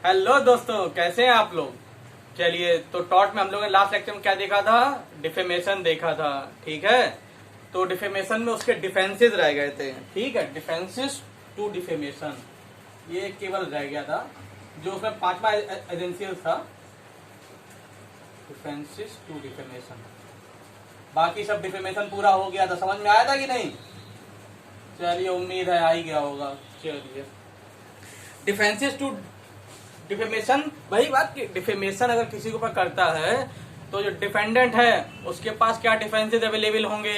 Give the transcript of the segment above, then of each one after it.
Hello दोस्तों, कैसे हैं आप लोग। चलिए, तो टॉट में हम लोगों ने लास्ट लेक्चर में क्या देखा था, डिफेमेशन देखा था। ठीक है, तो डिफेमेशन में उसके डिफेंसेस रह गए थे। ठीक है, डिफेंसेस टू डिफेमेशन ये केवल रह गया था, जो उसमें पांचवा एजेंशियल था, डिफेंसेस टू डिफेमेशन। बाकी सब डिफेमेशन पूरा हो गया था। समझ में आया था कि नहीं। चलिए, उम्मीद है आ ही गया होगा। चलिए, डिफेंसेस टू डिफेमेशन, वही बात कि डिफेमेशन अगर किसी के ऊपर करता है तो जो डिफेंडेंट है उसके पास क्या डिफेंसेस अवेलेबल होंगे।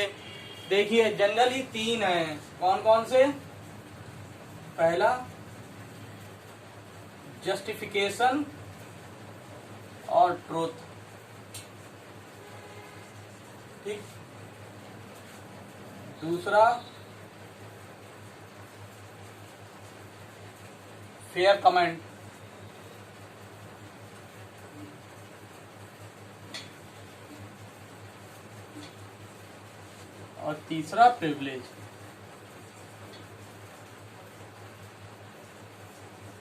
देखिए, जनरली तीन है। कौन कौन से। पहला, जस्टिफिकेशन और ट्रूथ। ठीक। दूसरा, फेयर कमेंट। और तीसरा, प्रिविलेज।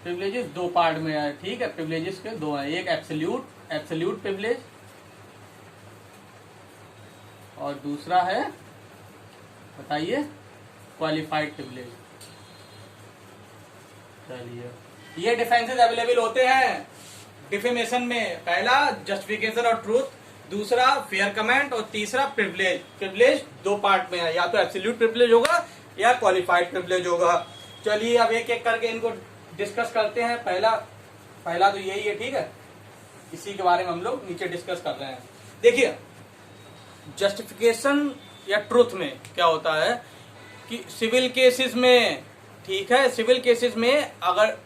प्रिविलेजेस दो पार्ट में है। ठीक है, प्रिविलेजेस के दो हैं, एक एब्सोल्यूट प्रिविलेज और दूसरा है, बताइए, क्वालिफाइड प्रिविलेज। चलिए, ये डिफेंसेस अवेलेबल होते हैं डिफेमेशन में। पहला, जस्टिफिकेशन और ट्रूथ। दूसरा, फेयर कमेंट। और तीसरा, प्रिविलेज। प्रिविलेज दो पार्ट में है, या तो एब्सोल्यूट प्रिविलेज होगा या क्वालिफाइड प्रिविलेज होगा। चलिए, अब एक एक करके इनको डिस्कस करते हैं। पहला तो यही है। ठीक है, इसी के बारे में हम लोग नीचे डिस्कस कर रहे हैं। देखिए, जस्टिफिकेशन या ट्रूथ में क्या होता है कि सिविल केसेस में, ठीक है, सिविल केसेस में अगर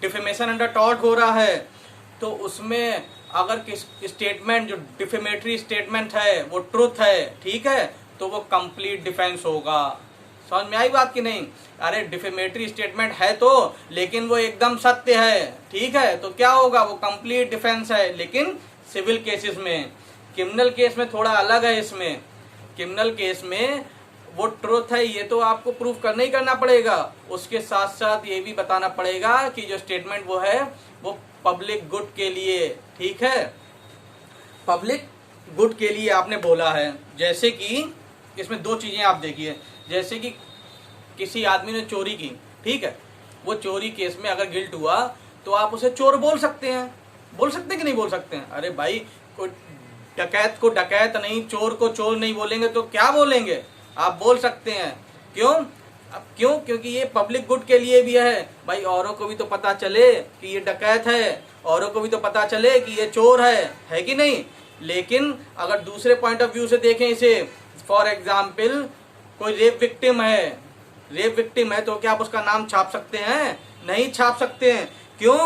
डिफेमेशन अंडर टॉर्ट हो रहा है तो उसमें अगर किस स्टेटमेंट, जो डिफेमेटरी स्टेटमेंट है वो ट्रूथ है, ठीक है, तो वो कंप्लीट डिफेंस होगा। समझ में आई बात कि नहीं। अरे, डिफेमेटरी स्टेटमेंट है तो, लेकिन वो एकदम सत्य है, ठीक है, तो क्या होगा, वो कंप्लीट डिफेंस है। लेकिन सिविल केसेस में, क्रिमिनल केस में थोड़ा अलग है। इसमें क्रिमिनल केस में वो ट्रूथ है, ये तो आपको प्रूफ करना ही करना पड़ेगा। उसके साथ साथ ये भी बताना पड़ेगा कि जो स्टेटमेंट वो है वो पब्लिक गुड के लिए, ठीक है, पब्लिक गुड के लिए आपने बोला है। जैसे कि इसमें दो चीजें आप देखिए, जैसे कि किसी आदमी ने चोरी की, ठीक है, वो चोरी केस में अगर गिल्ट हुआ तो आप उसे चोर बोल सकते हैं। बोल सकते हैं कि नहीं बोल सकते हैं। अरे भाई, कोई डकैत को डकैत नहीं, चोर को चोर नहीं बोलेंगे तो क्या बोलेंगे, आप बोल सकते हैं। क्यों। अब क्यों, क्योंकि ये पब्लिक गुड के लिए भी है भाई। औरों को भी तो पता चले कि ये डकैत है, औरों को भी तो पता चले कि ये चोर है कि नहीं। लेकिन अगर दूसरे पॉइंट ऑफ व्यू से देखें इसे, फॉर एग्जाम्पल कोई रेप विक्टिम है तो क्या आप उसका नाम छाप सकते हैं। नहीं छाप सकते हैं। क्यों,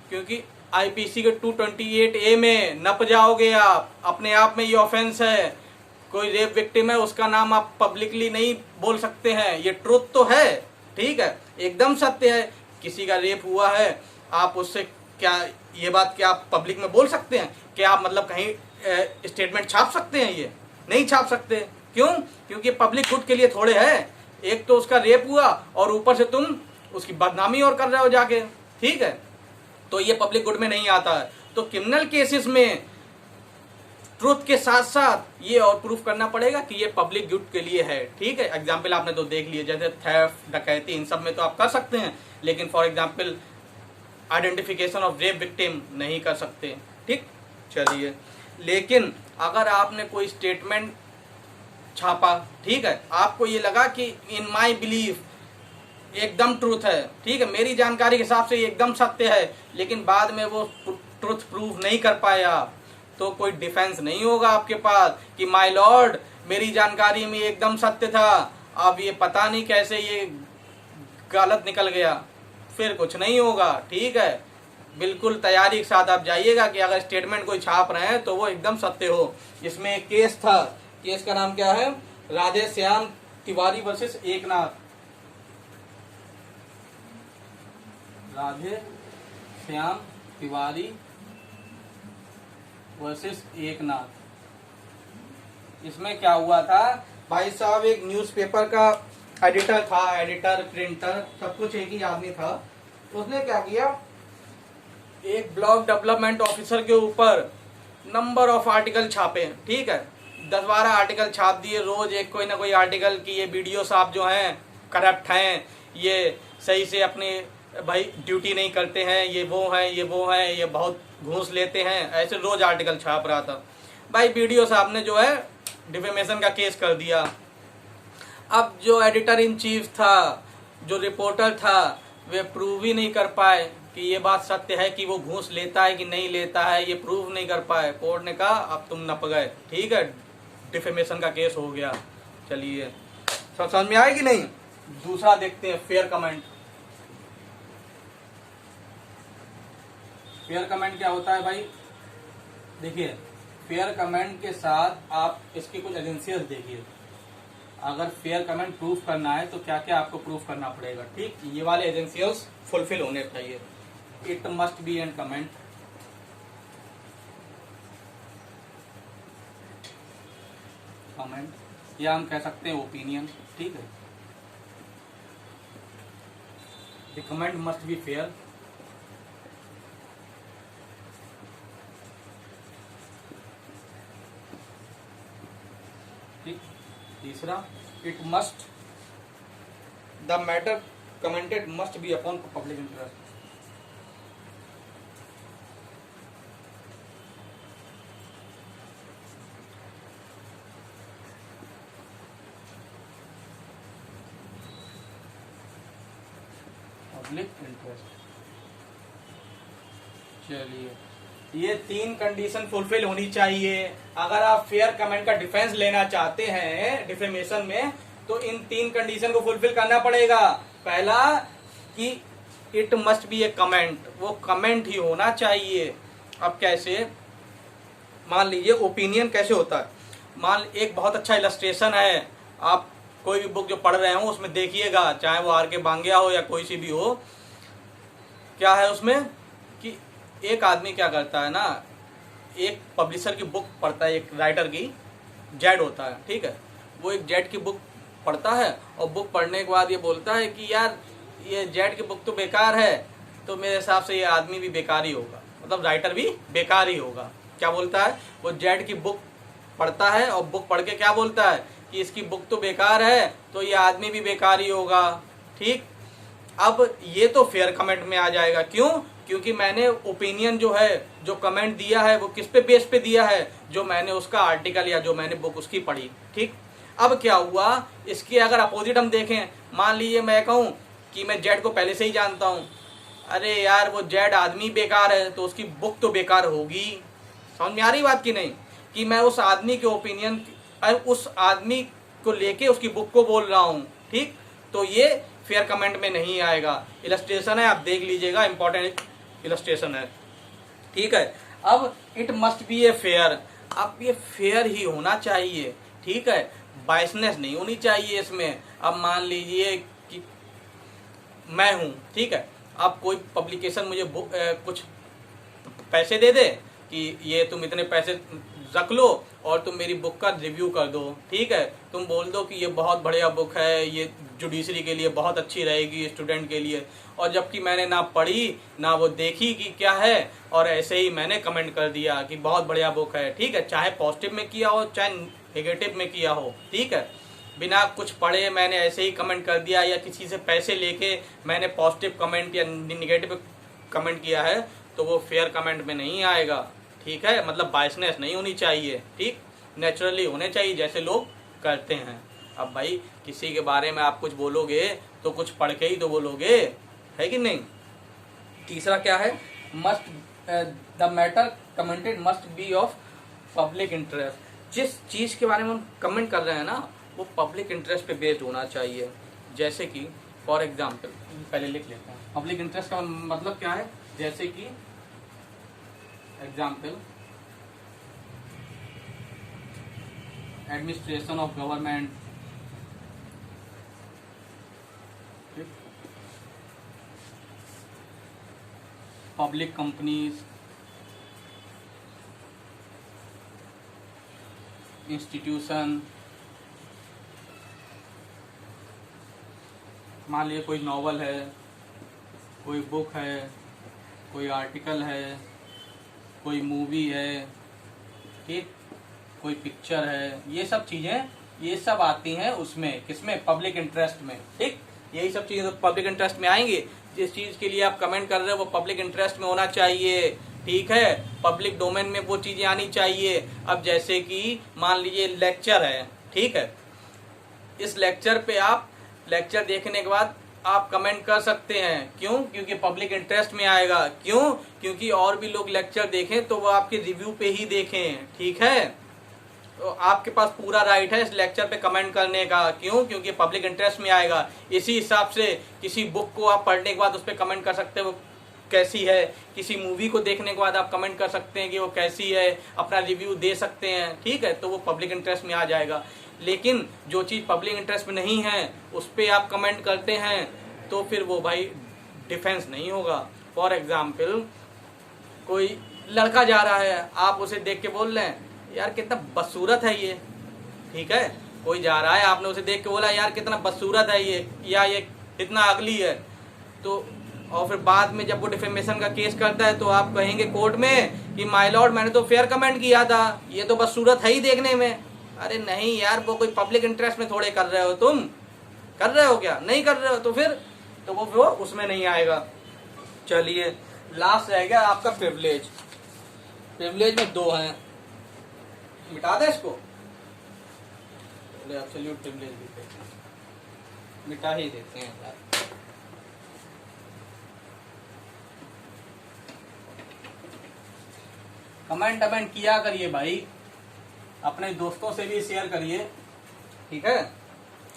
क्योंकि आईपीसी के 228A में नप जाओगे आप, अपने आप में ये ऑफेंस है। कोई रेप विक्टिम है, उसका नाम आप पब्लिकली नहीं बोल सकते हैं। ये ट्रुथ तो है, ठीक है, एकदम सत्य है। किसी का रेप हुआ है, आप उससे क्या ये बात क्या आप पब्लिक में बोल सकते हैं। क्या आप मतलब कहीं स्टेटमेंट छाप सकते हैं। ये नहीं छाप सकते। क्यों, क्योंकि पब्लिक गुड के लिए थोड़े है। एक तो उसका रेप हुआ और ऊपर से तुम उसकी बदनामी और कर रहे हो जाके, ठीक है, तो ये पब्लिक गुड में नहीं आता है। तो क्रिमिनल केसेस में ट्रुथ के साथ साथ ये और प्रूफ करना पड़ेगा कि ये पब्लिक गुड के लिए है, ठीक है। एग्जाम्पल आपने तो देख लिए, जैसे थेफ्ट, डकैती, इन सब में तो आप कर सकते हैं, लेकिन for example identification of rape victim नहीं कर सकते, ठीक। चलिए, लेकिन अगर आपने कोई स्टेटमेंट छापा, ठीक है, आपको ये लगा कि इन माई बिलीफ एकदम ट्रूथ है, ठीक है, मेरी जानकारी के हिसाब से ये एकदम सत्य है, लेकिन बाद में वो ट्रूथ प्रूफ नहीं कर पाया, तो कोई डिफेंस नहीं होगा आपके पास कि माय लॉर्ड, मेरी जानकारी में एकदम सत्य था, अब ये पता नहीं कैसे ये गलत निकल गया। फिर कुछ नहीं होगा, ठीक है। बिल्कुल तैयारी के साथ आप जाइएगा कि अगर स्टेटमेंट कोई छाप रहे हैं तो वो एकदम सत्य हो। इसमें एक केस था, केस का नाम क्या है, राधे श्याम तिवारी वर्सेस एकनाथ। राधे श्याम तिवारी वर्सेस एकनाथ। इसमें क्या हुआ था, भाई साहब एक न्यूज़पेपर का एडिटर था, एडिटर प्रिंटर सब कुछ एक ही आदमी था। उसने क्या किया, एक एक ब्लॉक डेवलपमेंट ऑफिसर के ऊपर नंबर ऑफ आर्टिकल छापे, ठीक है, 10-12 आर्टिकल छाप दिए, रोज एक कोई ना कोई आर्टिकल कि ये वीडियो साहब जो हैं करप्ट हैं, ये सही से अपनी भाई ड्यूटी नहीं करते हैं, ये वो हैं, ये बहुत घूस लेते हैं, ऐसे रोज आर्टिकल छाप रहा था। भाई वीडियो साहब ने जो है डिफेमेशन का केस कर दिया। अब जो एडिटर इन चीफ था, जो रिपोर्टर था, वे प्रूव ही नहीं कर पाए कि ये बात सत्य है कि वो घूस लेता है कि नहीं लेता है, ये प्रूव नहीं कर पाए। कोर्ट ने कहा अब तुम नप गए, ठीक है, डिफेमेशन का केस हो गया। चलिए सब समझ में आए कि नहीं। दूसरा देखते हैं, फेयर कमेंट। फेयर कमेंट क्या होता है भाई, देखिए फेयर कमेंट के साथ आप इसकी कुछ एजेंसियां देखिए। अगर फेयर कमेंट प्रूफ करना है तो क्या क्या आपको प्रूफ करना पड़ेगा, ठीक, ये वाले एजेंसियल्स फुलफिल होने चाहिए। It must be an comment, या हम कह सकते हैं ओपिनियन, ठीक है। The comment must be fair, ठीक। तीसरा, it must, the matter commented must be upon public interest. Public interest, चलिए ये 3 कंडीशन फुलफिल होनी चाहिए। अगर आप फेयर कमेंट का डिफेंस लेना चाहते हैं डिफेमेशन में, तो इन 3 कंडीशन को फुलफिल करना पड़ेगा। पहला कि it must B A comment, वो कमेंट ही होना चाहिए। अब कैसे, मान लीजिए ओपिनियन कैसे होता है, मान एक बहुत अच्छा इलस्ट्रेशन है, आप कोई भी बुक जो पढ़ रहे हो उसमें देखिएगा, चाहे वो आर के बांग्या हो या कोई सी भी हो, क्या है उसमें कि एक आदमी क्या करता है ना, एक पब्लिशर की बुक पढ़ता है, एक राइटर की, जेड होता है, ठीक है, वो एक जेड की बुक पढ़ता है और बुक पढ़ने के बाद ये बोलता है कि यार ये जेड की बुक तो बेकार है, तो मेरे हिसाब से ये आदमी भी बेकार ही होगा, मतलब राइटर भी बेकार ही होगा। क्या बोलता है, वो जेड की बुक पढ़ता है और बुक पढ़ के क्या बोलता है कि इसकी बुक तो बेकार है, तो ये आदमी भी बेकार ही होगा, ठीक। अब ये तो फेयर कमेंट में आ जाएगा, क्यों, क्योंकि मैंने ओपिनियन जो है, जो कमेंट दिया है, वो किस पे बेस पे दिया है, जो मैंने उसका आर्टिकल या जो मैंने बुक उसकी पढ़ी, ठीक। अब क्या हुआ, इसके अगर अपोजिट हम देखें, मान लीजिए मैं कहूँ कि मैं जेड को पहले से ही जानता हूँ, अरे यार वो जेड आदमी बेकार है तो उसकी बुक तो बेकार होगी। समझ में आ रही बात की नहीं, कि मैं उस आदमी के ओपिनियन, उस आदमी को लेके उसकी बुक को बोल रहा हूँ, ठीक, तो ये फेयर कमेंट में नहीं आएगा। इलस्ट्रेशन है, आप देख लीजिएगा, इंपॉर्टेंट इलस्ट्रेशन है, ठीक है। अब it must B a fair, अब ये फेयर ही होना चाहिए, ठीक है, बायसनेस नहीं होनी चाहिए इसमें। अब मान लीजिए कि मैं हूँ, ठीक है, अब कोई पब्लिकेशन मुझे कुछ पैसे दे दे कि ये तुम इतने पैसे रख लो और तुम मेरी बुक का रिव्यू कर दो, ठीक है, तुम बोल दो कि ये बहुत बढ़िया बुक है, ये जुडिशरी के लिए बहुत अच्छी रहेगी, स्टूडेंट के लिए, और जबकि मैंने ना पढ़ी ना वो देखी कि क्या है, और ऐसे ही मैंने कमेंट कर दिया कि बहुत बढ़िया बुक है, ठीक है, चाहे पॉजिटिव में किया हो चाहे नेगेटिव में किया हो, ठीक है, बिना कुछ पढ़े मैंने ऐसे ही कमेंट कर दिया, या किसी से पैसे लेके मैंने पॉजिटिव कमेंट या नेगेटिव कमेंट किया है, तो वो फेयर कमेंट में नहीं आएगा, ठीक है, मतलब बायसनेस नहीं होनी चाहिए, ठीक, नेचुरली होने चाहिए जैसे लोग करते हैं। अब भाई किसी के बारे में आप कुछ बोलोगे तो कुछ पढ़ के ही तो बोलोगे, है कि नहीं। तीसरा क्या है, must, the matter commented must B of public interest, जिस चीज के बारे में हम कमेंट कर रहे हैं ना वो पब्लिक इंटरेस्ट पे बेस्ड होना चाहिए। जैसे कि फॉर एग्जाम्पल, पहले लिख लेते हैं, पब्लिक इंटरेस्ट का मतलब क्या है, जैसे कि example, administration of government, public companies, institution, मान लीजिए कोई नॉवल है, कोई बुक है, कोई आर्टिकल है, कोई मूवी है, ठीक, कोई पिक्चर है, ये सब चीजें ये सब आती हैं उसमें, किसमें, पब्लिक इंटरेस्ट में, ठीक। यही सब चीजें तो पब्लिक इंटरेस्ट में आएंगी। जिस चीज के लिए आप कमेंट कर रहे हो वो पब्लिक इंटरेस्ट में होना चाहिए, ठीक है, पब्लिक डोमेन में वो चीजें आनी चाहिए। अब जैसे कि मान लीजिए लेक्चर है, ठीक है, इस लेक्चर पे आप लेक्चर देखने के बाद आप कमेंट कर सकते हैं, क्यों, क्योंकि पब्लिक इंटरेस्ट में आएगा। क्यों, क्योंकि और भी लोग लेक्चर देखें तो वो आपके रिव्यू पे ही देखें, ठीक है। तो आपके पास पूरा राइट है इस लेक्चर पे कमेंट करने का, क्यों, क्योंकि पब्लिक इंटरेस्ट में आएगा। इसी हिसाब से किसी बुक को आप पढ़ने के बाद उस पर कमेंट कर सकते हो कैसी है, किसी मूवी को देखने के बाद आप कमेंट कर सकते हैं कि वो कैसी है, अपना रिव्यू दे सकते हैं, ठीक है, तो वो पब्लिक इंटरेस्ट में आ जाएगा। लेकिन जो चीज़ पब्लिक इंटरेस्ट में नहीं है उस पर आप कमेंट करते हैं तो फिर वो भाई डिफेंस नहीं होगा। फॉर एग्जाम्पल कोई लड़का जा रहा है, आप उसे देख के बोल रहे हैं यार कितना बदसूरत है ये, ठीक है, कोई जा रहा है, आपने उसे देख के बोला यार कितना बदसूरत है ये, या ये कितना अगली है, तो और फिर बाद में जब वो डिफेमेशन का केस करता है तो आप कहेंगे कोर्ट में कि माय लॉर्ड मैंने तो फेयर कमेंट किया था, ये तो बदसूरत है ही देखने में। अरे नहीं यार, वो कोई पब्लिक इंटरेस्ट में थोड़े कर रहे हो, तुम कर रहे हो क्या, नहीं कर रहे हो, तो फिर तो वो उसमें नहीं आएगा। चलिए लास्ट रह गया आपका प्रिविलेज। प्रिविलेज में दो हैं, मिटा दे इसको, एब्सोल्यूट प्रिविलेज भी मिटा ही देते हैं यार। कमेंट किया करिए भाई, अपने दोस्तों से भी शेयर करिए, ठीक है।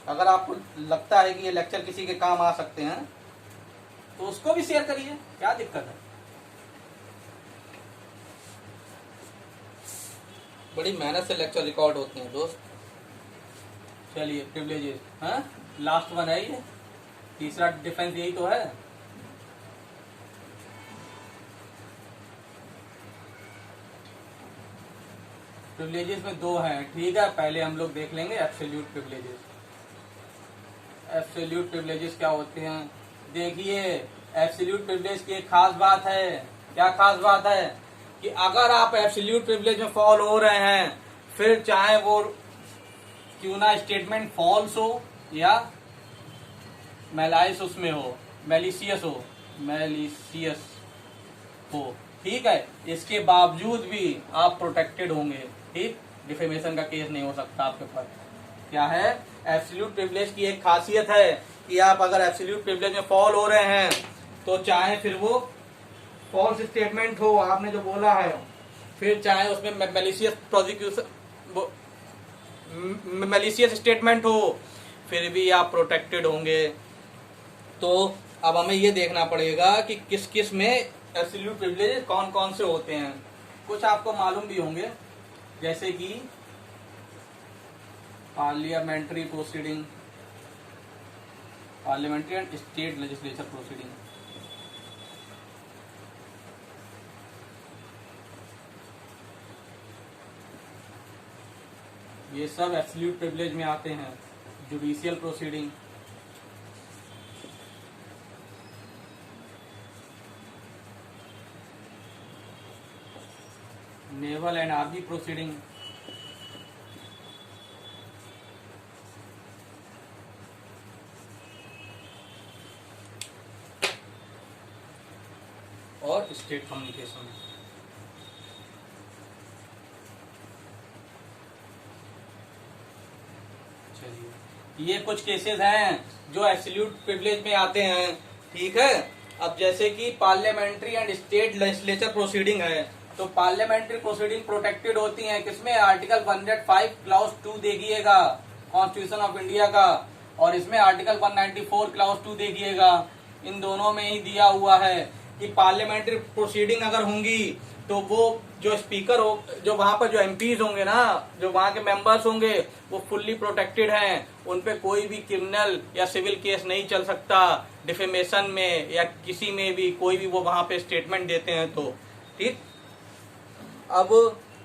अगर आपको लगता है कि ये लेक्चर किसी के काम आ सकते हैं तो उसको भी शेयर करिए, क्या दिक्कत है। बड़ी मेहनत से लेक्चर रिकॉर्ड होते हैं दोस्त। चलिए प्रिविलेजेस, हाँ लास्ट वन है ये, तीसरा डिफेंस यही तो है। प्रिविलेजेस में दो हैं, ठीक है, पहले हम लोग देख लेंगे एब्सोल्यूट प्रिविलेजेस। एब्सोल्यूट प्रिविलेजेस क्या होते हैं, देखिए एब्सोल्यूट प्रिविलेज की एक खास बात है। क्या खास बात है कि अगर आप एब्सोल्यूट प्रिविलेज में फॉल हो रहे हैं, फिर चाहे वो क्यों ना स्टेटमेंट फॉल्स हो या मैलाइस उसमें हो, मैलिशियस हो, ठीक है, इसके बावजूद भी आप प्रोटेक्टेड होंगे, ठीक, डिफेमेशन का केस नहीं हो सकता आपके ऊपर। क्या है, एब्सोल्यूट प्रिविलेज की एक खासियत है कि आप अगर एब्सोल्यूट प्रिविलेज में फॉल हो रहे हैं तो चाहे फिर वो फॉल्स स्टेटमेंट हो, आपने जो बोला है, फिर चाहे उसमें मैलिशियस प्रोसिक्यूशन, मैलिशियस स्टेटमेंट हो, फिर भी आप प्रोटेक्टेड होंगे। तो अब हमें ये देखना पड़ेगा कि किस किस में एब्सोल्यूट प्रिविलेज कौन कौन से होते हैं। कुछ आपको मालूम भी होंगे, जैसे कि parliamentary proceeding, parliamentary and state legislature proceeding, ये सब एब्सोल्यूट प्रिविलेज में आते हैं। Judicial proceeding, naval and army proceeding, और स्टेट कम्युनिकेशन। चलिए ये कुछ केसेस हैं जो एब्सोल्यूट प्रिविलेज में आते हैं, ठीक है। अब जैसे कि parliamentary and state legislature proceeding है, तो पार्लियामेंट्री प्रोसीडिंग प्रोटेक्टेड होती हैं किसमें, आर्टिकल 105 क्लॉज 2 देखिएगा कॉन्स्टिट्यूशन ऑफ इंडिया का, और इसमें आर्टिकल 194 क्लॉज 2 देखिएगा। इन दोनों में ही दिया हुआ है कि पार्लियामेंट्री प्रोसीडिंग अगर होंगी तो वो जो स्पीकर हो, जो वहां पर जो एमपीज होंगे ना, जो वहां के मेंबर्स होंगे, वो फुल्ली प्रोटेक्टेड हैं, उन पे कोई भी क्रिमिनल या सिविल केस नहीं चल सकता, डिफेमेशन में या किसी में भी कोई भी वो वहां पे स्टेटमेंट देते हैं तो, ठीक। अब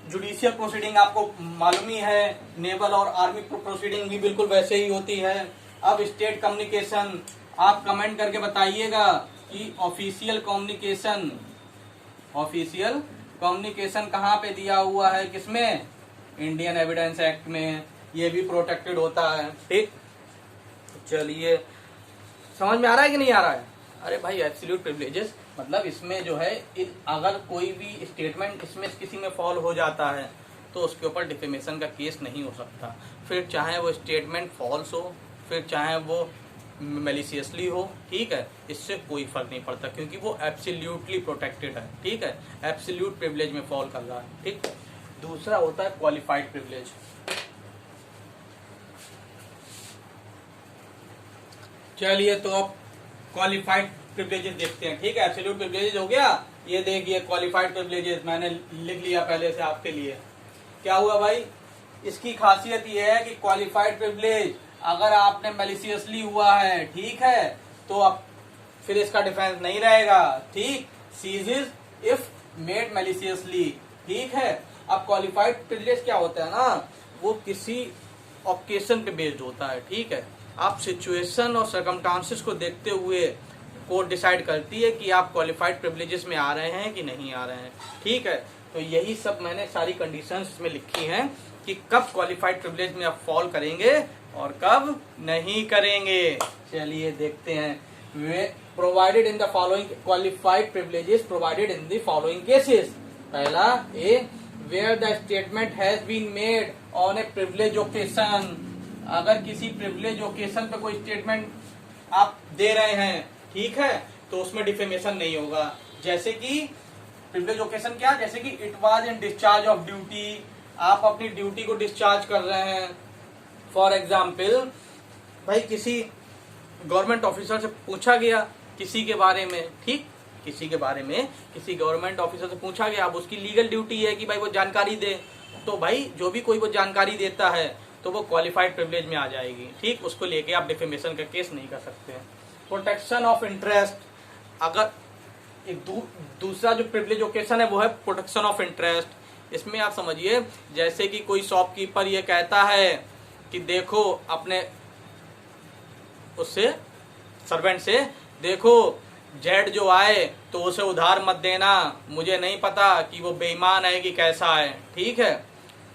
जुडिशियल प्रोसीडिंग आपको मालूम ही है, नेवल और आर्मी प्रोसीडिंग भी बिल्कुल वैसे ही होती है। अब स्टेट कम्युनिकेशन, आप कमेंट करके बताइएगा कि ऑफिशियल कम्युनिकेशन ऑफिशियल कम्युनिकेशन कहाँ पे दिया हुआ है, किसमें, इंडियन एविडेंस एक्ट में, ये भी प्रोटेक्टेड होता है। ठीक, चलिए समझ में आ रहा है कि नहीं आ रहा है? अरे भाई एब्सोल्यूट प्रिविलेजेस मतलब इसमें जो है अगर कोई भी स्टेटमेंट इसमें किसी में फॉल हो जाता है तो उसके ऊपर डिफेमेशन का केस नहीं हो सकता, फिर चाहे वो स्टेटमेंट फॉल्स हो, फिर चाहे वो मैलिशियसली हो। ठीक है, इससे कोई फर्क नहीं पड़ता क्योंकि वो एब्सोल्युटली प्रोटेक्टेड है। ठीक है, एब्सोल्यूट प्रिविलेज में फॉल कर रहा है। ठीक, दूसरा होता है क्वालिफाइड प्रिविलेज। चलिए तो अब क्वालिफाइड प्रिविलेजेस देखते हैं। ठीक है, एब्सोल्यूट प्रिविलेजेस हो गया, ये देखिए क्वालिफाइड प्रिविलेजेस मैंने लिख लिया पहले से आपके लिए। क्या हुआ भाई, इसकी खासियत ये है कि क्वालिफाइड प्रिविलेज अगर आपने मैलिशियसली हुआ है, ठीक है, तो अब फिर इसका डिफेंस नहीं रहेगा। ठीक, सीजेस इफ मेड मैलिशियसली। ठीक है, अब क्वालिफाइड प्रिविलेज क्या होता है ना, वो किसी ऑकेशन पे बेस्ड होता है। ठीक है, आप सिचुएशन और सर्कमस्टांसेस को देखते हुए कोर्ट डिसाइड करती है कि आप क्वालिफाइड प्रिविलेजेस में आ रहे हैं कि नहीं आ रहे हैं। ठीक है, तो यही सब मैंने सारी कंडीशंस इसमें लिखी हैं कि कब क्वालिफाइड प्रिविलेज में आप फॉल करेंगे और कब नहीं करेंगे। चलिए देखते हैं। Provided in the following qualified privileges provided in the following cases. पहला a, where the statement has been made on a privilege occasion. अगर किसी प्रिविलेज ओकेशन पे कोई स्टेटमेंट आप दे रहे हैं, ठीक है, तो उसमें डिफेमेशन नहीं होगा। जैसे कि प्रिविलेज ओकेशन क्या, जैसे कि it was in discharge of duty, आप अपनी ड्यूटी को डिस्चार्ज कर रहे हैं। फॉर एग्जाम्पल भाई किसी गवर्नमेंट ऑफिसर से पूछा गया किसी के बारे में, ठीक, किसी के बारे में किसी गवर्नमेंट ऑफिसर से पूछा गया, अब उसकी लीगल ड्यूटी है कि भाई वो जानकारी दे, तो भाई जो भी कोई वो जानकारी देता है तो वो क्वालिफाइड प्रिविलेज में आ जाएगी। ठीक, उसको लेके आप डिफेमेशन का केस नहीं कर सकते हैं। प्रोटेक्शन ऑफ इंटरेस्ट, अगर एक दूसरा जो प्रिविलेज ओकेशन है वो है प्रोटेक्शन ऑफ इंटरेस्ट। इसमें आप समझिए जैसे कि कोई शॉपकीपर ये कहता है कि देखो अपने उससे सर्वेंट से, देखो जेड जो आए तो उसे उधार मत देना, मुझे नहीं पता कि वो बेईमान है कि कैसा है। ठीक है,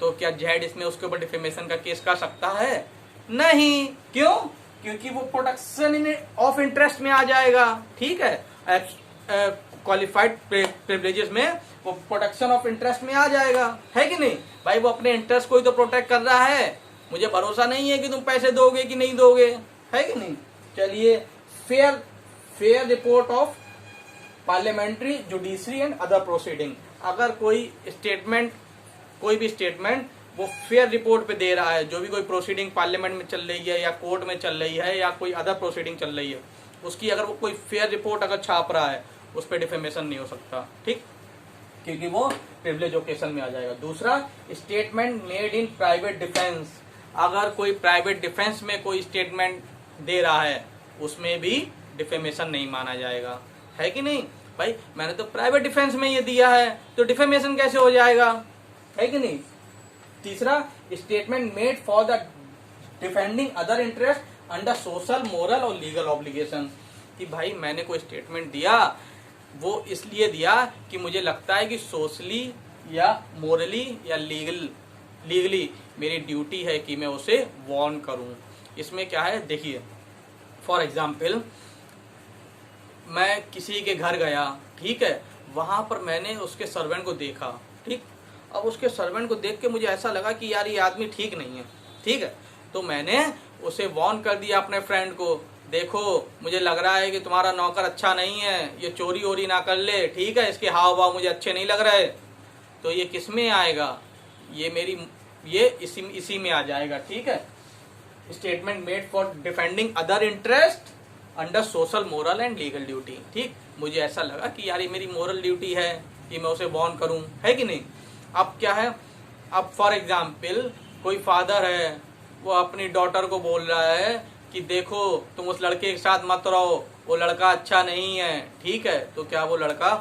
तो क्या जेड इसमें उसके ऊपर डिफेमेशन का केस कर सकता है? नहीं। क्यों? क्योंकि वो प्रोटेक्शन ऑफ इंटरेस्ट में आ जाएगा। ठीक है, क्वालिफाइड प्रिविलेजेस में वो प्रोटेक्शन ऑफ इंटरेस्ट में आ जाएगा, है कि नहीं भाई? वो अपने इंटरेस्ट को ही तो प्रोटेक्ट कर रहा है, मुझे भरोसा नहीं है कि तुम पैसे दोगे कि नहीं दोगे, है कि नहीं। चलिए, fair report of parliamentary, judiciary and other proceeding. अगर कोई भी स्टेटमेंट वो फेयर रिपोर्ट पे दे रहा है, जो भी कोई प्रोसीडिंग पार्लियामेंट में चल रही है या कोर्ट में चल रही है या कोई अदर प्रोसीडिंग चल रही है, उसकी अगर वो कोई फेयर रिपोर्ट अगर छाप रहा है, उस पर डिफेमेशन नहीं हो सकता। ठीक, क्योंकि वो प्रिविलेज ओकेशन में आ जाएगा। दूसरा, statement made in private defence. अगर कोई प्राइवेट डिफेंस में कोई स्टेटमेंट दे रहा है, उसमें भी डिफेमेशन नहीं माना जाएगा, है कि नहीं भाई? मैंने तो प्राइवेट डिफेंस में ये दिया है, तो डिफेमेशन कैसे हो जाएगा, है कि नहीं। तीसरा, statement made for the defending other interest under social, moral और लीगल ऑब्लिगेशन। कि भाई मैंने कोई स्टेटमेंट दिया, वो इसलिए दिया कि मुझे लगता है कि सोशली या मोरली या लीगली मेरी ड्यूटी है कि मैं उसे वार्न करूं। इसमें क्या है, देखिए, फॉर एग्जाम्पल मैं किसी के घर गया, ठीक है, वहां पर मैंने उसके सर्वेंट को देखा, ठीक, अब उसके सर्वेंट को देख के मुझे ऐसा लगा कि यार ये आदमी ठीक नहीं है, ठीक है, तो मैंने उसे वार्न कर दिया अपने फ्रेंड को, देखो मुझे लग रहा है कि तुम्हारा नौकर अच्छा नहीं है, ये चोरी वोरी ना कर ले, ठीक है, इसके हाव भाव मुझे अच्छे नहीं लग रहे। तो ये किस में आएगा, ये इसी में आ जाएगा। ठीक है, statement made for defending other interest under social, moral and legal duty. ठीक, मुझे ऐसा लगा कि यार ये मेरी मोरल ड्यूटी है कि मैं उसे वार्न करूं, है कि नहीं। अब क्या है, अब फॉर एग्जाम्पल कोई फादर है, वो अपनी डॉटर को बोल रहा है कि देखो तुम उस लड़के के साथ मत रहो, वो लड़का अच्छा नहीं है, ठीक है, तो क्या वो लड़का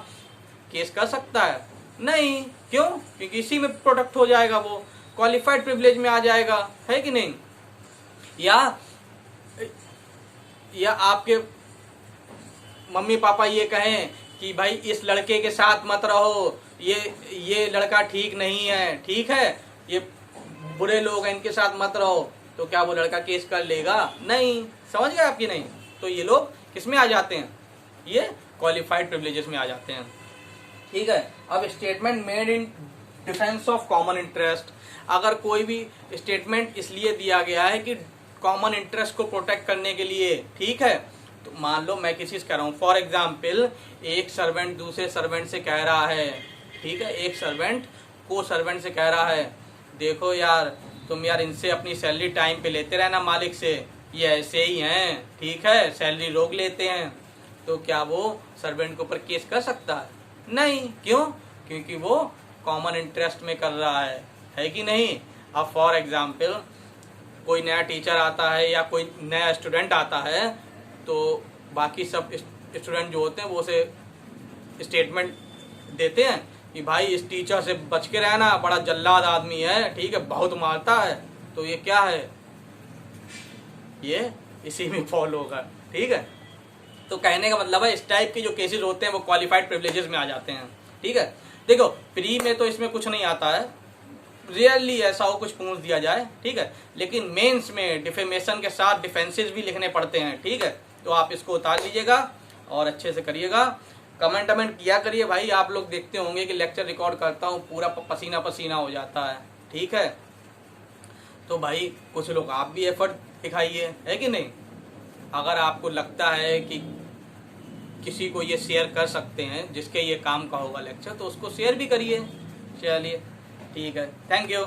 केस कर सकता है? नहीं। क्यों? क्योंकि इसी में प्रोटेक्ट हो जाएगा, वो क्वालिफाइड प्रिविलेज में आ जाएगा, है कि नहीं। या आपके मम्मी पापा ये कहें कि भाई इस लड़के के साथ मत रहो, ये लड़का ठीक नहीं है, ठीक है, ये बुरे लोग हैं, इनके साथ मत रहो, तो क्या वो लड़का केस कर लेगा? नहीं। समझ गए आपकी? नहीं। तो ये लोग किस में आ जाते हैं? ये क्वालिफाइड प्रिविलेजेस में आ जाते हैं। ठीक है। अब statement made in defence of common interest, अगर कोई भी स्टेटमेंट इसलिए दिया गया है कि कॉमन इंटरेस्ट को प्रोटेक्ट करने के लिए, ठीक है, तो मान लो मैं किसी से कह रहा हूँ, फॉर एग्जाम्पल एक सर्वेंट दूसरे सर्वेंट से कह रहा है, ठीक है, एक सर्वेंट को सर्वेंट से कह रहा है, देखो यार तुम यार इनसे अपनी सैलरी टाइम पे लेते रहना मालिक से, ये ऐसे ही हैं, ठीक है, सैलरी रोक लेते हैं। तो क्या वो सर्वेंट के ऊपर केस कर सकता है? नहीं। क्यों? क्योंकि वो कॉमन इंटरेस्ट में कर रहा है कि नहीं? अब फॉर एग्जाम्पल कोई नया टीचर आता है या कोई नया स्टूडेंट आता है, तो बाकी सब स्टूडेंट जो होते हैं वो उसे स्टेटमेंट देते हैं कि भाई इस टीचर से बच के रहना, बड़ा जल्लाद आदमी है, ठीक है, बहुत मारता है। तो ये क्या है? ये इसी में फॉलो होगा। ठीक है। तो कहने का मतलब है इस टाइप के जो केसेस होते हैं वो क्वालिफाइड प्रिविलेजेस में आ जाते हैं। ठीक है। देखो प्री में तो इसमें कुछ नहीं आता है, रियरली ऐसा हो कुछ पूछ दिया जाए, ठीक है, लेकिन मेंस में डिफेमेशन के साथ डिफेंसेस भी लिखने पड़ते हैं। ठीक है। तो आप इसको उतार लीजिएगा और अच्छे से करिएगा, कमेंट किया करिए भाई। आप लोग देखते होंगे कि लेक्चर रिकॉर्ड करता हूँ पूरा पसीना पसीना हो जाता है। ठीक है। तो भाई कुछ लोग आप भी एफर्ट दिखाइए, है कि नहीं? अगर आपको लगता है कि किसी को ये शेयर कर सकते हैं जिसके ये काम का होगा लेक्चर, तो उसको शेयर भी करिए। चलिए ठीक है, थैंक यू।